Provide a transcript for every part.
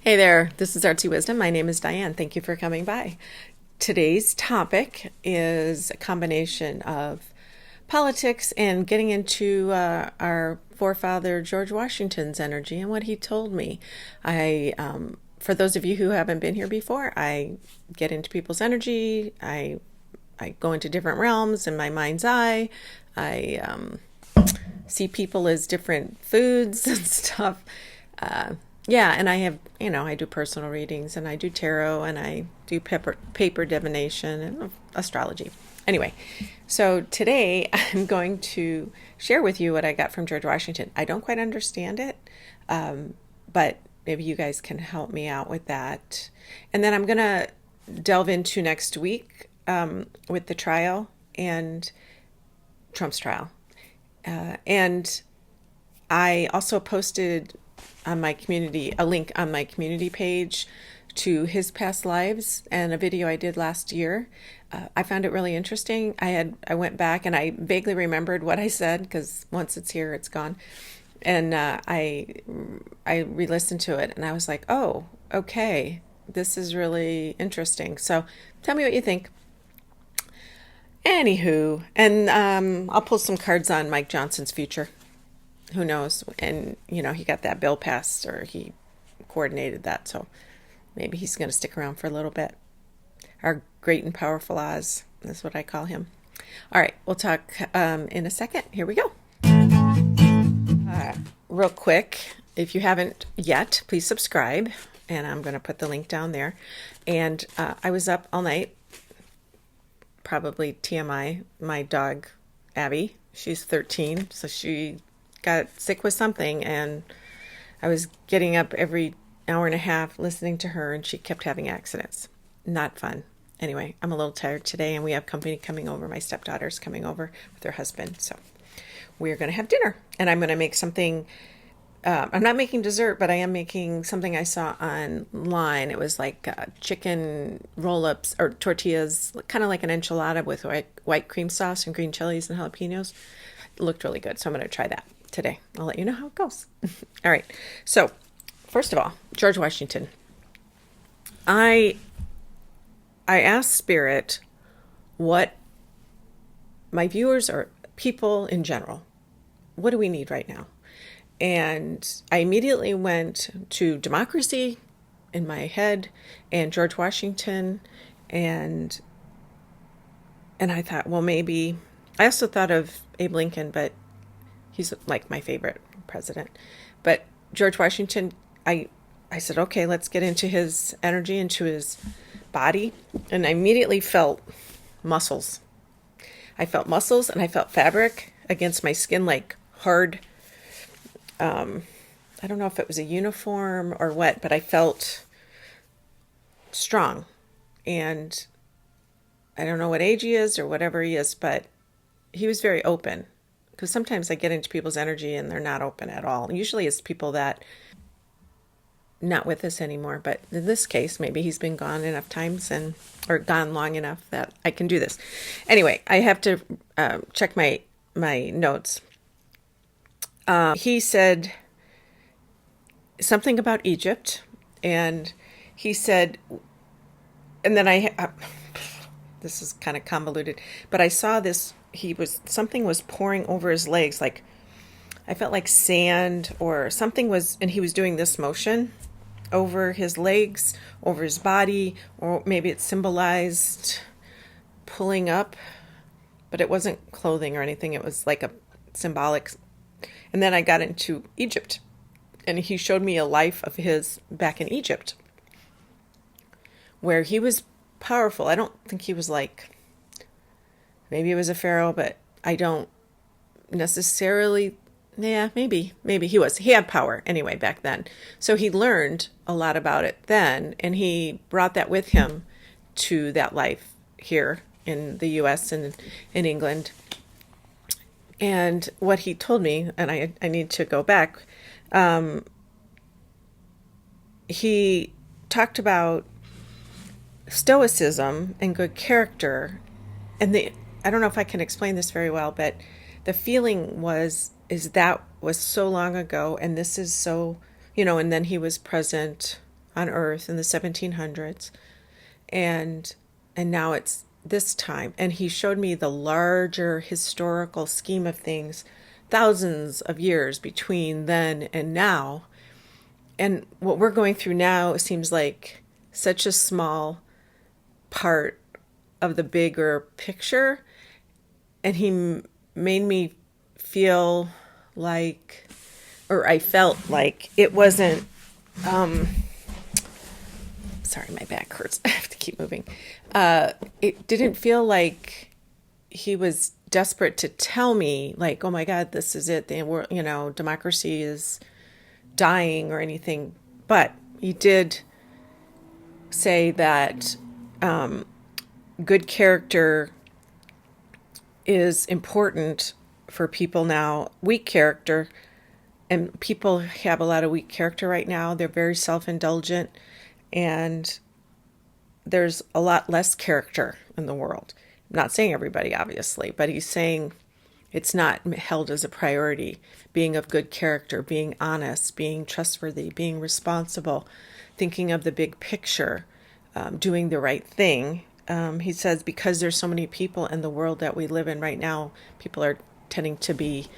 Hey there, this is Artsy Wisdom. My name is Diane. Thank you for coming by. Today's topic is a combination of politics and getting into our forefather George Washington's energy and what he told me. For those of you who haven't been here before, I get into people's energy. I go into different realms in my mind's eye. I see people as different foods and stuff. Yeah, and I have, I do personal readings and I do tarot and I do paper divination and astrology. Anyway, so today I'm going to share with you what I got from George Washington. I don't quite understand it, but maybe you guys can help me out with that. And then I'm going to delve into next week with the trial and Trump's trial. And I also posted on my community, a link on my community page to his past lives and a video I did last year. I found it really interesting. I went back and I vaguely remembered what I said because once it's here, it's gone. And I re-listened to it and I was like, oh, okay, this is really interesting. So tell me what you think. Anywho, and I'll pull some cards on Mike Johnson's future. Who knows? And, he got that bill passed or he coordinated that. So maybe he's going to stick around for a little bit. Our great and powerful Oz. That's what I call him. All right. We'll talk in a second. Here we go. Real quick, if you haven't yet, please subscribe. And I'm going to put the link down there. And I was up all night. Probably TMI. My dog, Abby, she's 13. So she got sick with something and I was getting up every hour and a half listening to her and she kept having accidents. Not fun. Anyway, I'm a little tired today and we have company coming over. My stepdaughter's coming over with her husband. So we're going to have dinner and I'm going to make something. I'm not making dessert, but I am making something I saw online. It was like chicken roll-ups or tortillas, kind of like an enchilada with white cream sauce and green chilies and jalapenos. It looked really good. So I'm going to try that today. I'll let you know how it goes. All right. So first of all, George Washington. I asked Spirit what my viewers or people in general, what do we need right now? And I immediately went to democracy in my head and George Washington and I thought, well, maybe I also thought of Abe Lincoln, but he's like my favorite president. But George Washington, I said, okay, let's get into his energy, into his body. And I immediately felt muscles. I felt muscles and I felt fabric against my skin, like hard. I don't know if it was a uniform or what, but I felt strong. And I don't know what age he is or whatever he is, but he was very open. Because sometimes I get into people's energy and they're not open at all. Usually it's people that not with us anymore. But in this case, maybe he's been gone enough times or gone long enough that I can do this. Anyway, I have to check my notes. He said something about Egypt. And he said, and then this is kind of convoluted, but I saw this. Something was pouring over his legs, like I felt like sand or something was, and he was doing this motion over his legs, over his body, or maybe it symbolized pulling up, but it wasn't clothing or anything. It was like a symbolic. And then I got into Egypt and he showed me a life of his back in Egypt where he was powerful. I don't think he was maybe he was a pharaoh, but I don't necessarily, maybe he was. He had power anyway back then. So he learned a lot about it then, and he brought that with him to that life here in the U.S. and in England. And what he told me, and I need to go back, he talked about stoicism and good character, and I don't know if I can explain this very well, but the feeling is that was so long ago, and this is so, and then he was present on Earth in the 1700s, and now it's this time. And he showed me the larger historical scheme of things, thousands of years between then and now. And what we're going through now seems like such a small part of the bigger picture. And he made me feel like, or I felt like it wasn't, sorry, my back hurts. I have to keep moving. It didn't feel like he was desperate to tell me, like, oh my God, this is it. The world, democracy is dying or anything. But he did say that good character is important for people now. Weak character, and people have a lot of weak character right now. They're very self-indulgent, and there's a lot less character in the world. I'm not saying everybody, obviously, but he's saying it's not held as a priority. Being of good character, being honest, being trustworthy, being responsible, thinking of the big picture, doing the right thing. He says because there's so many people in the world that we live in right now, people are tending to be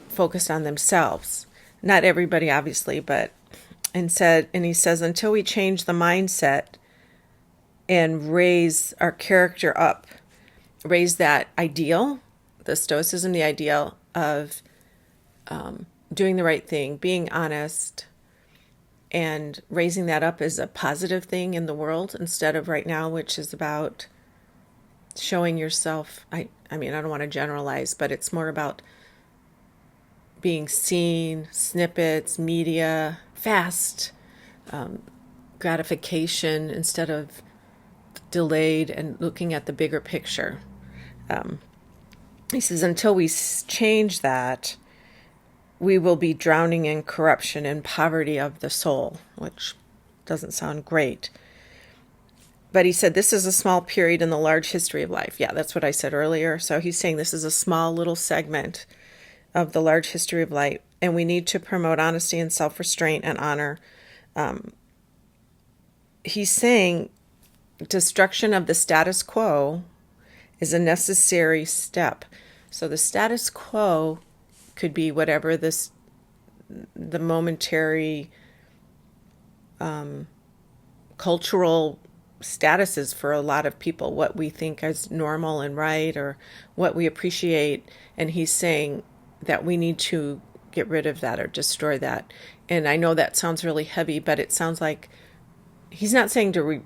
focused on themselves. Not everybody, obviously, but and he says until we change the mindset and raise our character up, raise that ideal, the stoicism, the ideal of doing the right thing, being honest, and raising that up as a positive thing in the world instead of right now, which is about showing yourself. I mean, I don't want to generalize, but it's more about being seen, snippets, media, fast gratification instead of delayed and looking at the bigger picture. He says, until we change that, we will be drowning in corruption and poverty of the soul, which doesn't sound great. But he said, this is a small period in the large history of life. Yeah, that's what I said earlier. So he's saying this is a small little segment of the large history of life, and we need to promote honesty and self-restraint and honor. He's saying destruction of the status quo is a necessary step. So the status quo could be whatever the momentary cultural status is for a lot of people, what we think is normal and right, or what we appreciate. And he's saying that we need to get rid of that or destroy that. And I know that sounds really heavy, but it sounds like he's not saying to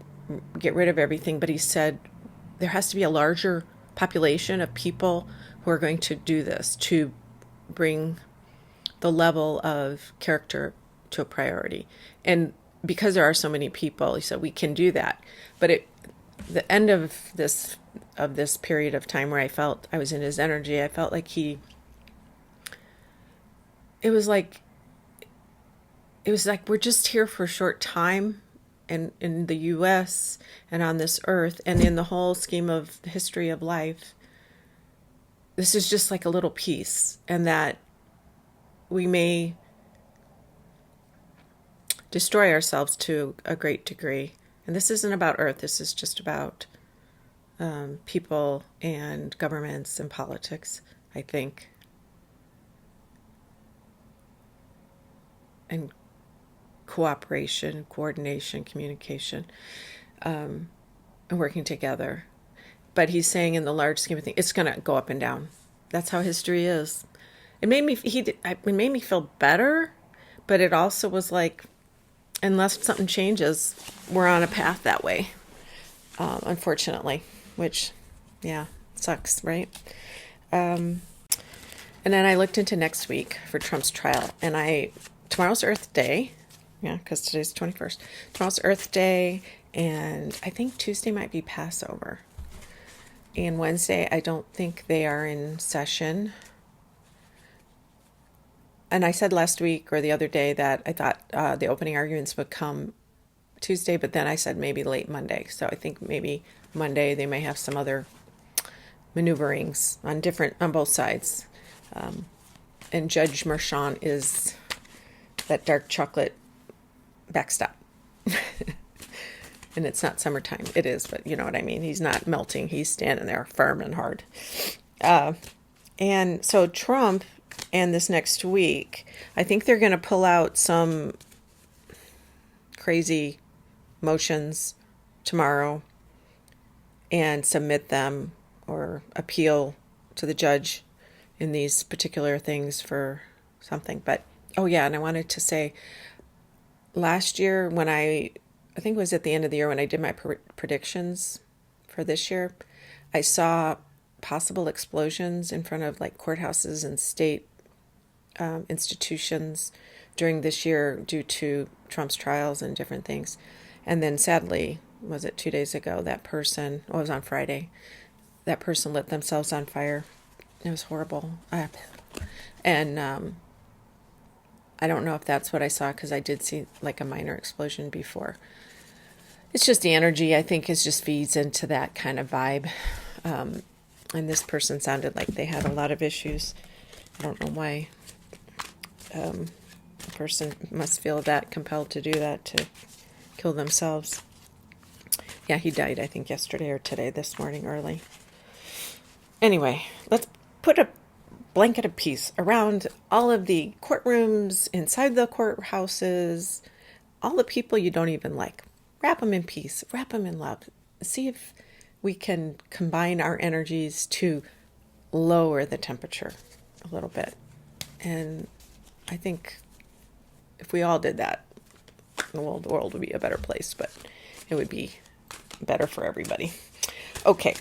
get rid of everything, but he said there has to be a larger population of people who are going to do this, to bring the level of character to a priority. And because there are so many people, he said we can do that. But the end of this period of time where I felt I was in his energy, I felt like it was like we're just here for a short time, and in the U.S. and on this earth and in the whole scheme of the history of life, this is just like a little piece, and that we may destroy ourselves to a great degree. And this isn't about earth. This is just about people and governments and politics, I think. And cooperation, coordination, communication, and working together. But he's saying in the large scheme of things, it's going to go up and down. That's how history is. It made me feel better, but it also was like, unless something changes, we're on a path that way, unfortunately, which, yeah, sucks, right? And then I looked into next week for Trump's trial, and tomorrow's Earth Day, yeah, because today's the 21st. Tomorrow's Earth Day, and I think Tuesday might be Passover. And Wednesday, I don't think they are in session. And I said last week or the other day that I thought the opening arguments would come Tuesday, but then I said maybe late Monday. So I think maybe Monday they may have some other maneuverings on both sides. And Judge Mershon is that dark chocolate backstop. And it's not summertime. It is, but you know what I mean. He's not melting. He's standing there firm and hard. And so Trump and this next week, I think they're going to pull out some crazy motions tomorrow and submit them or appeal to the judge in these particular things for something. But, oh yeah, and I wanted to say, last year when I think it was at the end of the year when I did my predictions for this year, I saw possible explosions in front of like courthouses and state institutions during this year due to Trump's trials and different things. And then sadly, was it 2 days ago, that person, it was on Friday, that person lit themselves on fire. It was horrible. And I don't know if that's what I saw, because I did see like a minor explosion before. It's just the energy, I think, is just feeds into that kind of vibe. And this person sounded like they had a lot of issues. I don't know why. The person must feel that compelled to do that, to kill themselves. Yeah, he died, I think, yesterday or today, this morning early. Anyway, let's put a blanket of peace around all of the courtrooms, inside the courthouses, all the people you don't even like. Wrap them in peace, wrap them in love. See if we can combine our energies to lower the temperature a little bit. And I think if we all did that, the world would be a better place, but it would be better for everybody. Okay,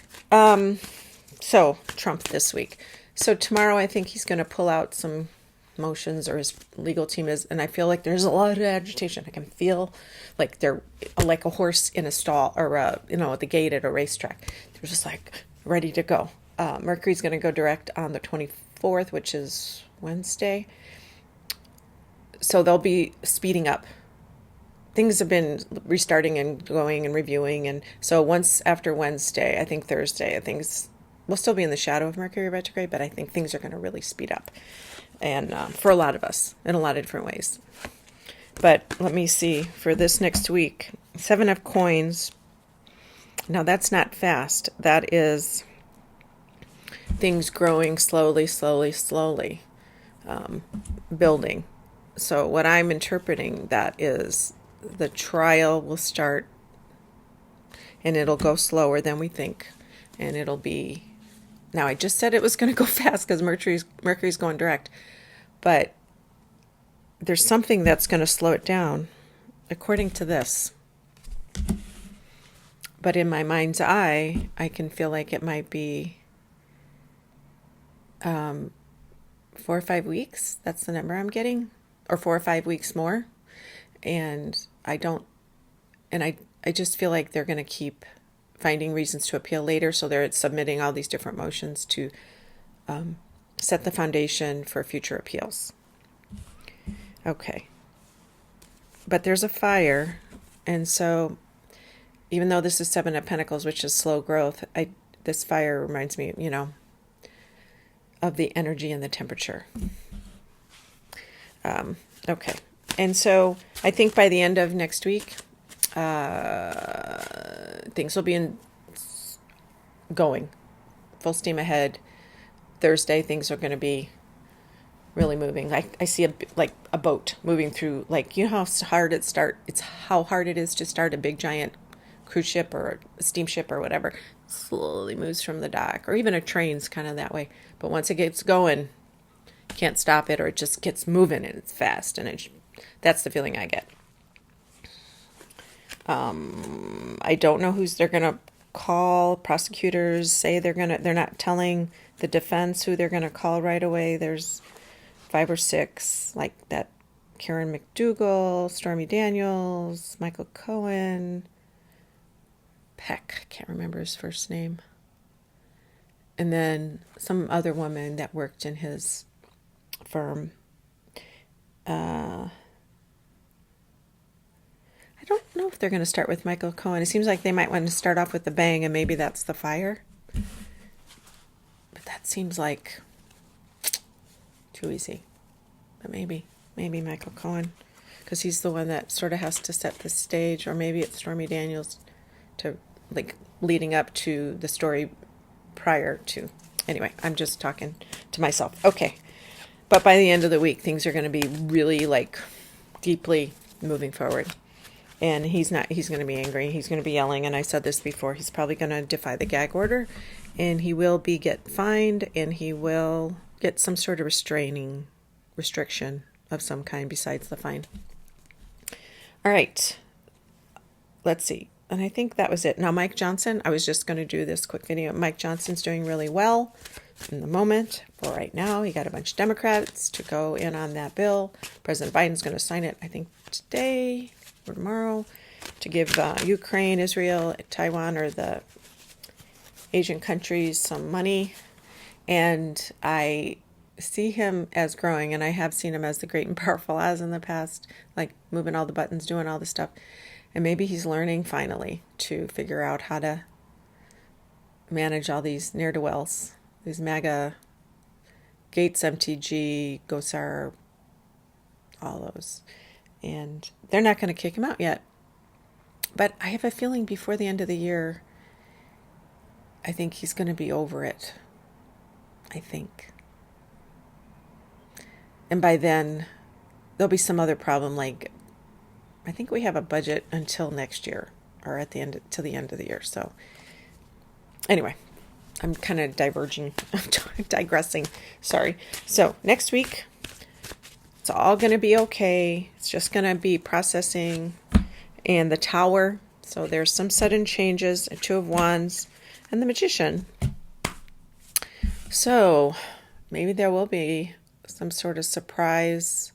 so Trump this week. So tomorrow I think he's going to pull out some motions, or his legal team is, and I feel like there's a lot of agitation. I can feel like they're like a horse in a stall, or at the gate at a racetrack. They're just like ready to go. Mercury's going to go direct on the 24th, which is Wednesday. So they'll be speeding up. Things have been restarting and going and reviewing, and so once after Wednesday, I think Thursday, things will still be in the shadow of Mercury retrograde, but I think things are going to really speed up, and for a lot of us in a lot of different ways. But let me see, for this next week, 7 of coins. Now that's not fast. That is things growing slowly, building. So what I'm interpreting, that is the trial will start, and it'll go slower than we think, and it'll be, now I just said it was going to go fast because Mercury's going direct, but there's something that's going to slow it down according to this. But in my mind's eye, I can feel like it might be 4 or 5 weeks. That's the number I'm getting, or 4 or 5 weeks more. And I just feel like they're going to keep finding reasons to appeal later. So they're submitting all these different motions to set the foundation for future appeals. Okay. But there's a fire. And so even though this is 7 of Pentacles, which is slow growth, this fire reminds me, of the energy and the temperature. Okay. And so I think by the end of next week, things will be going full steam ahead. Thursday, things are going to be really moving. I see a boat moving through, how hard it's how hard it is to start a big giant cruise ship or a steamship or whatever. Slowly moves from the dock, or even a train's kind of that way. But once it gets going, can't stop it, or it just gets moving and it's fast, and that's the feeling I get. I don't know who's they're gonna call. Prosecutors say they're not telling the defense who they're gonna call right away. There's 5 or 6, like that Karen McDougal, Stormy Daniels, Michael Cohen, Peck, I can't remember his first name, and then some other woman that worked in his firm. I don't know if they're going to start with Michael Cohen. It seems like they might want to start off with the bang, and maybe that's the fire. But that seems like too easy. But maybe Michael Cohen. because he's the one that sort of has to set the stage, or maybe it's Stormy Daniels to, like, leading up to the story prior to. Anyway, I'm just talking to myself. Okay. But by the end of the week, things are going to be really, like, deeply moving forward. And he's going to be angry. He's going to be yelling. And I said this before. He's probably going to defy the gag order. And he will get fined. And he will get some sort of restriction of some kind besides the fine. All right. Let's see. And I think that was it. Now, Mike Johnson, I was just going to do this quick video. Mike Johnson's doing really well in the moment. For right now, he got a bunch of Democrats to go in on that bill. President Biden's going to sign it, I think, today or tomorrow, to give Ukraine, Israel, Taiwan, or the Asian countries some money. And I see him as growing, and I have seen him as the great and powerful as in the past, like moving all the buttons, doing all the stuff. And maybe he's learning finally to figure out how to manage all these ne'er-do-wells, these MAGA, Gates, MTG, Gosar, all those. And they're not going to kick him out yet. But I have a feeling before the end of the year, I think he's going to be over it. I think. And by then, there'll be some other problem, like, I think we have a budget until next year, or at the end, till the end of the year. So anyway, I'm kind of digressing. Sorry. So next week, it's all going to be okay. It's just going to be processing. And the Tower. So there's some sudden changes, a Two of Wands, and the Magician. So maybe there will be some sort of surprise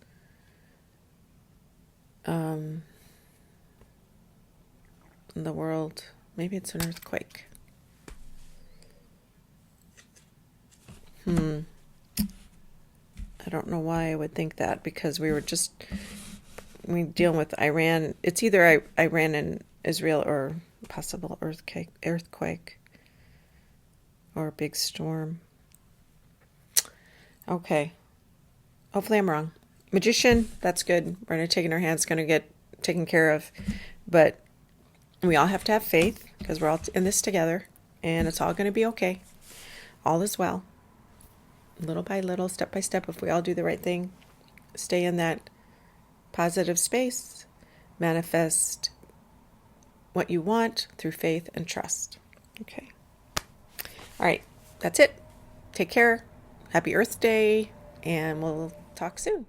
in the world. Maybe it's an earthquake. I don't know why I would think that, because we dealing with Iran. It's either Iran and Israel, or possible earthquake or a big storm. Okay. Hopefully I'm wrong. Magician, that's good. We're going to take in our hands, going to get taken care of. But we all have to have faith, because we're all in this together, and it's all going to be okay. All is well. Little by little, step by step, if we all do the right thing, stay in that positive space, manifest what you want through faith and trust. Okay. All right. That's it. Take care. Happy Earth Day, and we'll talk soon.